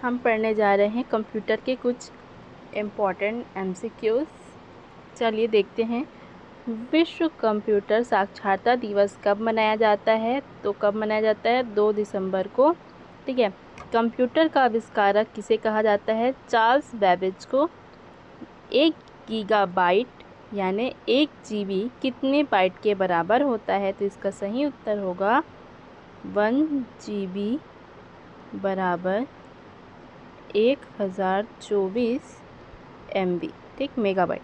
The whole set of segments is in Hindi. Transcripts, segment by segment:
हम पढ़ने जा रहे हैं कंप्यूटर के कुछ इम्पॉर्टेंट MCQs। चलिए देखते हैं। विश्व कंप्यूटर साक्षरता दिवस कब मनाया जाता है? तो कब मनाया जाता है? 2 दिसंबर को। ठीक है। कंप्यूटर का आविष्कारक किसे कहा जाता है? चार्ल्स बेबेज को। 1 गीगाबाइट यानी 1 GB कितने बाइट के बराबर होता है? तो इसका सही उत्तर होगा 1 GB बराबर 1024 MB, ठीक, मेगाबाइट।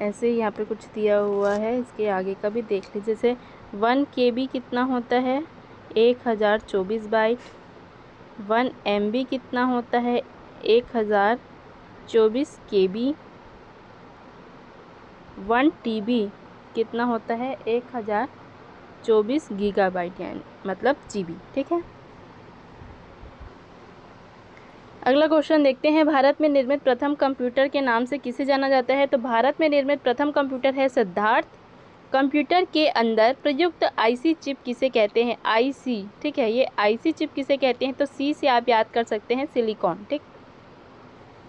ऐसे यहाँ पे कुछ दिया हुआ है, इसके आगे का भी देख लीजिए। जैसे 1 KB कितना होता है? 1024 बाइट। 1 MB कितना होता है? 1024 KB। 1 TB कितना होता है? 1024 गीगाबाइट यानी मतलब GB, ठीक है। अगला क्वेश्चन देखते हैं। भारत में निर्मित प्रथम कंप्यूटर के नाम से किसे जाना जाता है? तो भारत में निर्मित प्रथम कंप्यूटर है सिद्धार्थ। कंप्यूटर के अंदर प्रयुक्त IC चिप किसे कहते हैं? IC, ठीक है, ये IC चिप किसे कहते हैं? तो C से आप याद कर सकते हैं सिलिकॉन, ठीक।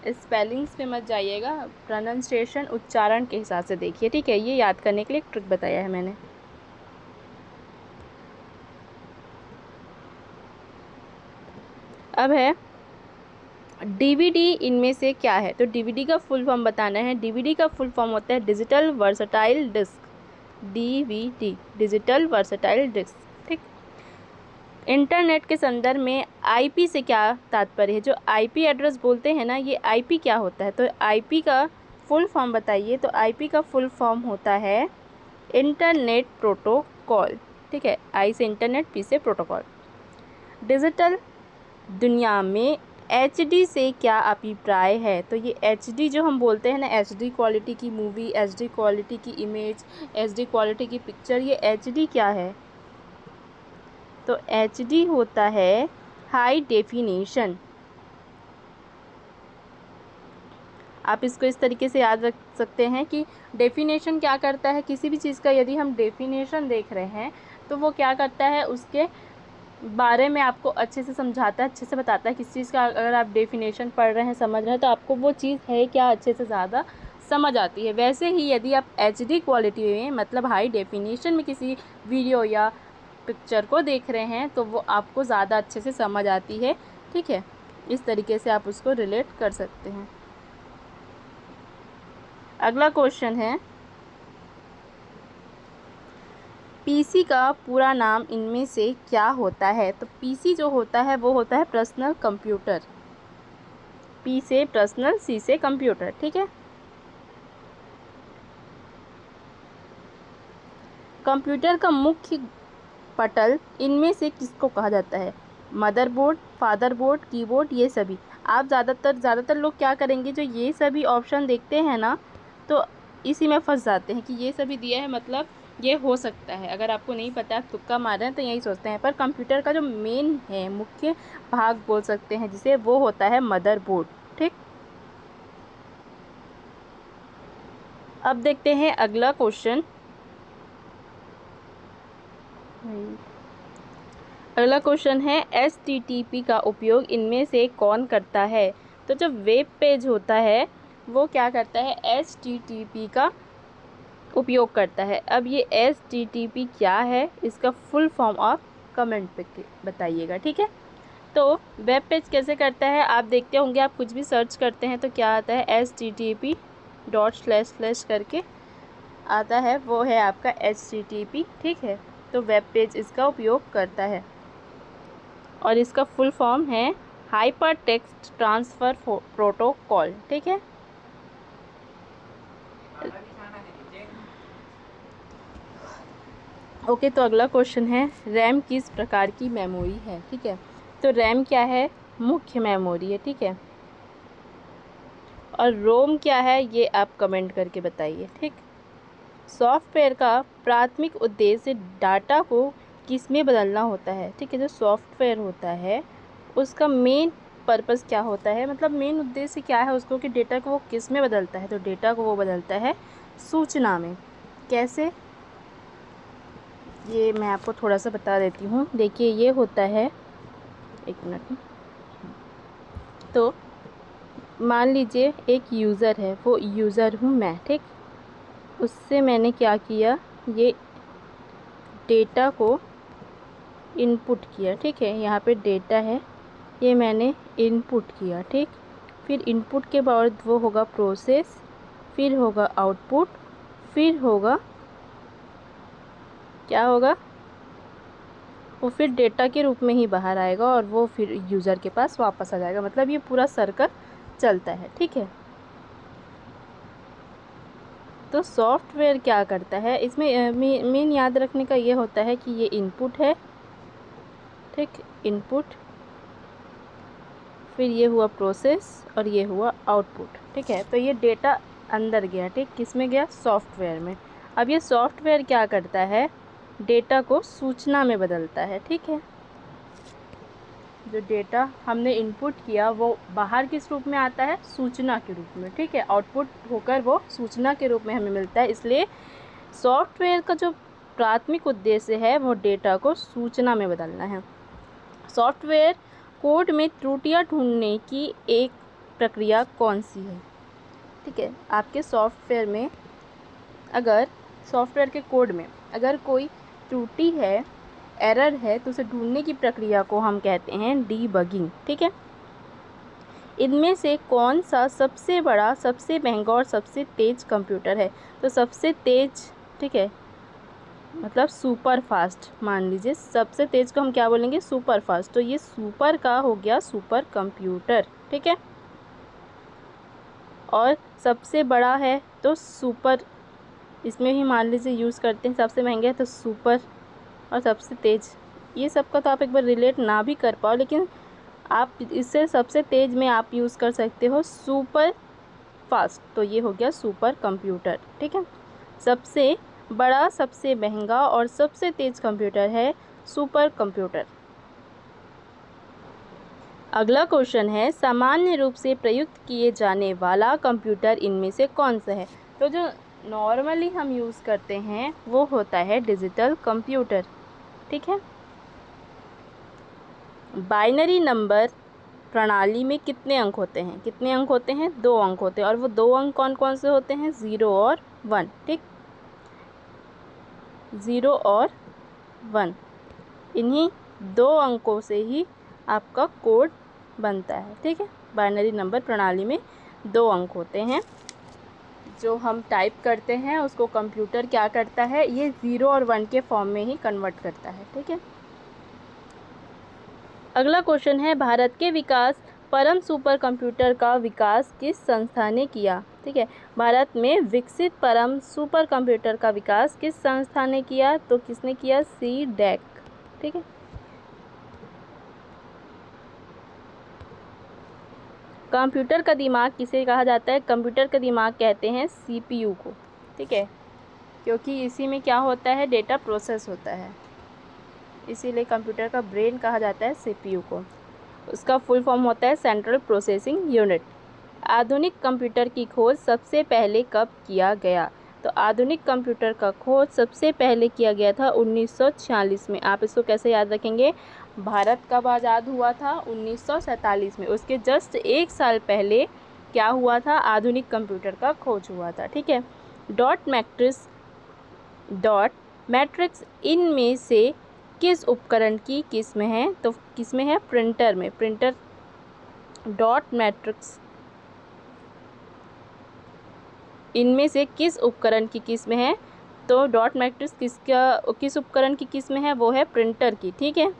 स्पेलिंग्स पे मत जाइएगा, प्रोनाउंसिएशन उच्चारण के हिसाब से देखिए, ठीक है। ये याद करने के लिए एक ट्रिक बताया है मैंने। अब है DVD इनमें से क्या है? तो DVD का फुल फॉर्म बताना है। DVD का फुल फॉर्म होता है digital versatile disc. DVD digital versatile disc, ठीक। इंटरनेट के संदर्भ में IP से क्या तात्पर्य है? जो IP एड्रेस बोलते हैं ना, ये IP क्या होता है? तो IP का फुल फॉर्म बताइए। तो IP का फुल फॉर्म होता है इंटरनेट प्रोटोकॉल, ठीक है। I से इंटरनेट, P से प्रोटोकॉल। डिजिटल दुनिया में HD से क्या अभिप्राय है? तो ये HD जो हम बोलते हैं ना, HD क्वालिटी की मूवी, HD क्वालिटी की इमेज, HD क्वालिटी की पिक्चर, ये HD क्या है? तो HD होता है हाई डेफिनेशन। आप इसको इस तरीके से याद रख सकते हैं कि डेफिनेशन क्या करता है, किसी भी चीज़ का यदि हम डेफिनेशन देख रहे हैं तो वो क्या करता है, उसके बारे में आपको अच्छे से समझाता है, अच्छे से बताता है। किसी चीज़ का अगर आप डेफिनेशन पढ़ रहे हैं, समझ रहे हैं, तो आपको वो चीज़ है क्या अच्छे से ज़्यादा समझ आती है। वैसे ही यदि आप HD क्वालिटी में मतलब हाई डेफिनेशन में किसी वीडियो या पिक्चर को देख रहे हैं तो वो आपको ज़्यादा अच्छे से समझ आती है, ठीक है। इस तरीके से आप उसको रिलेट कर सकते हैं। अगला क्वेश्चन है, PC का पूरा नाम इनमें से क्या होता है? तो PC जो होता है वो होता है पर्सनल कंप्यूटर। P से पर्सनल, C से कंप्यूटर, ठीक है। कंप्यूटर का मुख्य पटल इनमें से किसको कहा जाता है? मदरबोर्ड, फादरबोर्ड, कीबोर्ड, ये सभी। आप ज़्यादातर लोग क्या करेंगे, जो ये सभी ऑप्शन देखते हैं ना, तो इसी में फंस जाते हैं कि ये सभी दिया है मतलब ये हो सकता है। अगर आपको नहीं पता, आप तुक्का मार रहे हैं, तो यही सोचते हैं। पर कंप्यूटर का जो मेन है, मुख्य भाग बोल सकते हैं जिसे, वो होता है मदरबोर्ड, ठीक। अब देखते हैं अगला क्वेश्चन। अगला क्वेश्चन है HTTP का उपयोग इनमें से कौन करता है? तो जो वेब पेज होता है वो क्या करता है? HTTP का उपयोग करता है। अब ये HTTP क्या है, इसका फुल फॉर्म आप कमेंट पे बताइएगा, ठीक है। तो वेब पेज कैसे करता है, आप देखते होंगे, आप कुछ भी सर्च करते हैं तो क्या आता है, http:// करके आता है, वो है आपका HTTP, ठीक है। तो वेब पेज इसका उपयोग करता है और इसका फुल फॉर्म है हाइपर टेक्स्ट ट्रांसफ़र प्रोटोकॉल, ठीक है। ओके, तो अगला क्वेश्चन है, रैम किस प्रकार की मेमोरी है? ठीक है। तो रैम क्या है? मुख्य मेमोरी है, ठीक है। और रोम क्या है, ये आप कमेंट करके बताइए, ठीक। सॉफ्टवेयर का प्राथमिक उद्देश्य डाटा को किस में बदलना होता है? ठीक है। जो सॉफ्टवेयर होता है उसका मेन पर्पस क्या होता है, मतलब मेन उद्देश्य क्या है उसको, कि डेटा को वो किस में बदलता है? तो डेटा को वो बदलता है सूचना में। कैसे? ये मैं आपको थोड़ा सा बता देती हूँ। देखिए ये होता है, एक मिनट। तो मान लीजिए एक यूज़र है, वो यूज़र हूँ मैं, ठीक। उससे मैंने क्या किया, ये डेटा को इनपुट किया, ठीक है। यहाँ पे डेटा है, ये मैंने इनपुट किया, ठीक। फिर इनपुट के बाद वो होगा प्रोसेस, फिर होगा आउटपुट, फिर होगा क्या होगा, वो फिर डेटा के रूप में ही बाहर आएगा और वो फिर यूज़र के पास वापस आ जाएगा। मतलब ये पूरा सर्कल चलता है, ठीक है। तो सॉफ्टवेयर क्या करता है, इसमें मेन याद रखने का ये होता है कि ये इनपुट है, ठीक, इनपुट, फिर ये हुआ प्रोसेस और ये हुआ आउटपुट, ठीक है। तो ये डेटा अंदर गया, ठीक, किस में गया, सॉफ्टवेयर में। अब ये सॉफ्टवेयर क्या करता है, डेटा को सूचना में बदलता है, ठीक है। जो डेटा हमने इनपुट किया वो बाहर किस रूप में आता है, सूचना के रूप में, ठीक है। आउटपुट होकर वो सूचना के रूप में हमें मिलता है। इसलिए सॉफ्टवेयर का जो प्राथमिक उद्देश्य है वो डेटा को सूचना में बदलना है। सॉफ्टवेयर कोड में त्रुटियां ढूंढने की एक प्रक्रिया कौन सी है, ठीक है। आपके सॉफ्टवेयर में, अगर सॉफ्टवेयर के कोड में अगर कोई त्रुटि है, एरर है, तो उसे ढूंढने की प्रक्रिया को हम कहते हैं डीबगिंग, ठीक है। इनमें से कौन सा सबसे बड़ा, सबसे महंगा और सबसे तेज़ कंप्यूटर है। तो सबसे तेज़, ठीक है, मतलब सुपर फास्ट, मान लीजिए सबसे तेज़ को हम क्या बोलेंगे, सुपर फास्ट। तो ये सुपर का हो गया सुपर कंप्यूटर, ठीक है। और सबसे बड़ा है तो सुपर, इसमें भी मान लीजिए यूज़ करते हैं। सबसे महंगे है तो सुपर, और सबसे तेज़, ये सब का तो आप एक बार रिलेट ना भी कर पाओ, लेकिन आप इससे सबसे तेज़ में आप यूज़ कर सकते हो सुपर फास्ट। तो ये हो गया सुपर कंप्यूटर, ठीक है। सबसे बड़ा, सबसे महंगा और सबसे तेज़ कंप्यूटर है सुपर कंप्यूटर। अगला क्वेश्चन है, सामान्य रूप से प्रयुक्त किए जाने वाला कंप्यूटर इनमें से कौन सा है। तो जो नॉर्मली हम यूज़ करते हैं वो होता है डिजिटल कंप्यूटर, ठीक है। बाइनरी नंबर प्रणाली में कितने अंक होते हैं, कितने अंक होते हैं, 2 अंक होते हैं। और वो 2 अंक कौन कौन से होते हैं, 0 और 1, ठीक। 0 और 1, इन्हीं 2 अंकों से ही आपका कोड बनता है, ठीक है। बाइनरी नंबर प्रणाली में 2 अंक होते हैं। जो हम टाइप करते हैं उसको कंप्यूटर क्या करता है, ये 0 और 1 के फॉर्म में ही कन्वर्ट करता है, ठीक है। अगला क्वेश्चन है, भारत के विकास परम सुपर कंप्यूटर का विकास किस संस्था ने किया, ठीक है। भारत में विकसित परम सुपर कंप्यूटर का विकास किस संस्था ने किया, तो किसने किया, CDEC, ठीक है। कंप्यूटर का दिमाग किसे कहा जाता है, कंप्यूटर का दिमाग कहते हैं CPU को, ठीक है, क्योंकि इसी में क्या होता है, डेटा प्रोसेस होता है, इसीलिए कंप्यूटर का ब्रेन कहा जाता है CPU को। उसका फुल फॉर्म होता है सेंट्रल प्रोसेसिंग यूनिट। आधुनिक कंप्यूटर की खोज सबसे पहले कब किया गया, तो आधुनिक कंप्यूटर का खोज सबसे पहले किया गया था 1946 में। आप इसको कैसे याद रखेंगे, भारत कब आज़ाद हुआ था, 1947 में। उसके जस्ट 1 साल पहले क्या हुआ था, आधुनिक कंप्यूटर का खोज हुआ था, ठीक है। डॉट मैट्रिक्स इनमें से किस उपकरण की किस्म है, तो किसमें है, प्रिंटर में। प्रिंटर डॉट मैट्रिक्स इनमें से किस उपकरण की किस्म है, तो डॉट मैट्रिक्स किस उपकरण की किस्म है, वो है प्रिंटर की, ठीक है।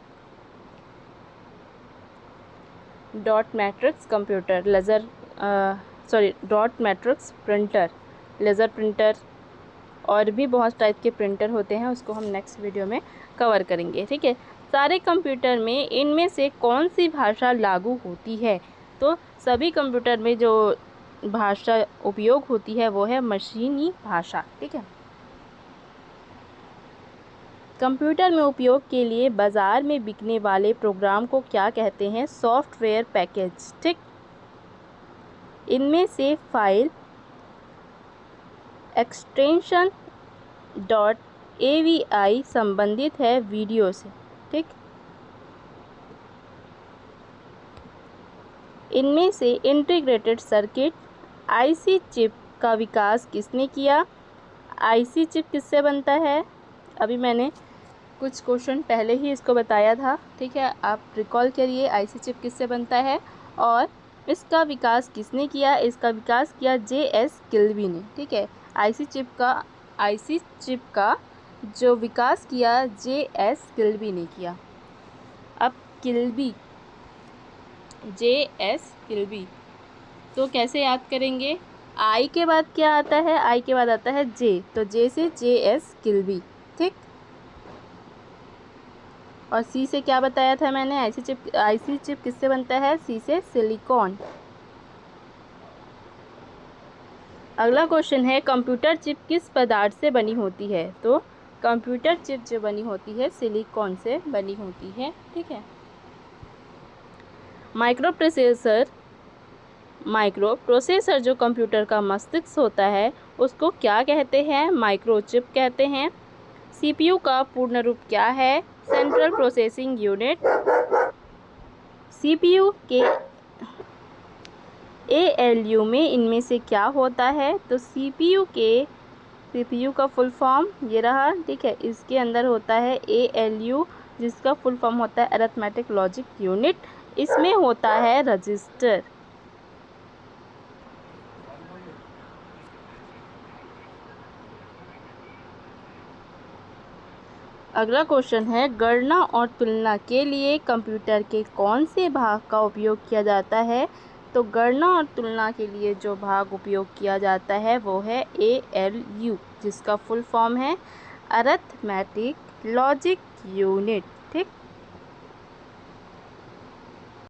Dot matrix computer, dot matrix printer, laser printer और भी बहुत टाइप के प्रिंटर होते हैं, उसको हम नेक्स्ट वीडियो में कवर करेंगे, ठीक है। सारे कंप्यूटर में इनमें से कौन सी भाषा लागू होती है, तो सभी कंप्यूटर में जो भाषा उपयोग होती है वो है मशीनी भाषा, ठीक है। कंप्यूटर में उपयोग के लिए बाज़ार में बिकने वाले प्रोग्राम को क्या कहते हैं, सॉफ्टवेयर पैकेज, ठीक। इनमें से फाइल एक्सटेंशन AVI संबंधित है वीडियो से, ठीक। इनमें से इंटीग्रेटेड सर्किट IC चिप का विकास किसने किया? IC चिप किससे बनता है? अभी मैंने कुछ क्वेश्चन पहले ही इसको बताया था, ठीक है। आप रिकॉल करिए IC चिप किससे बनता है और इसका विकास किसने किया? इसका विकास किया JS किल्बी ने, ठीक है। IC चिप का जो विकास किया JS किल्बी ने किया। अब किल्बी, JS किल्बी, तो कैसे याद करेंगे? I के बाद क्या आता है? I के बाद आता है J, तो J से JS किल्बी, ठीक। और C से क्या बताया था मैंने? IC चिप किससे बनता है? C से सिलिकॉन। अगला क्वेश्चन है कंप्यूटर चिप किस पदार्थ से बनी होती है? तो कंप्यूटर चिप जो बनी होती है सिलिकॉन से बनी होती है, ठीक है। माइक्रो प्रोसेसर जो कंप्यूटर का मस्तिष्क होता है उसको क्या कहते हैं? माइक्रोचिप कहते हैं। CPU का पूर्ण रूप क्या है? Central processing unit. CPU के ALU में इनमें से क्या होता है? तो CPU का फुल फॉर्म ये रहा, ठीक है। इसके अंदर होता है ALU, जिसका फुल फॉर्म होता है अरिथमेटिक लॉजिक यूनिट। इसमें होता है रजिस्टर। अगला क्वेश्चन है गणना और तुलना के लिए कंप्यूटर के कौन से भाग का उपयोग किया जाता है? तो गणना और तुलना के लिए जो भाग उपयोग किया जाता है वो है ALU, जिसका फुल फॉर्म है अरिथमेटिक लॉजिक यूनिट, ठीक।